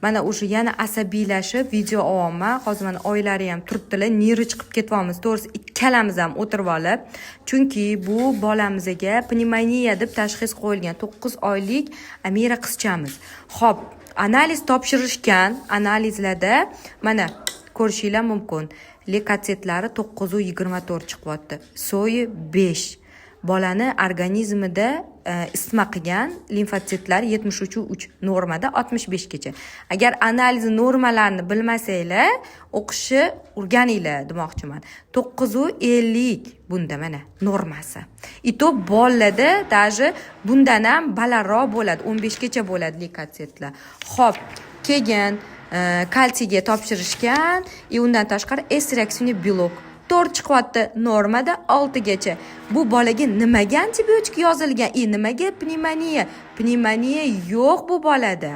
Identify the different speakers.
Speaker 1: Mana o'sha yana asabiylashib video olyapman. Hozir mana oylari ham turibdilar, neri chiqib ketyapmiz. To'g'risi ikkalamiz ham o'tirib olib, chunki bu bolamizga pnevmoniya deb tashxis qo'yilgan 9 oylik Amira qizchamiz. Xo'p, analiz topshirishgan, analizlarda mana ko'rishinglar mumkin. Leykotsitlari 924 chiqyapti. So'yi 5. Bolani organizmida isitma qilgan limfotsitlar 73 normada 65 gacha. Agar analiz normalarini bilmasanglar, o'qishni o'rganinglar demoqchiman. 950 bunda mana normasi. И то bolalarda даже bundan ham balandroq bo'ladi, 15 gacha bo'ladi leykotsitlar. Xo'p, keyin kalsiyga topshirishgan, undan tashqari S-reaksion belok 4 chiqyapti, normada 6 gacha. Bu bolaga nimaga antibiotik yozilgan? Nimaga pnevmoniya? Pnevmoniya yo'q bu bolada.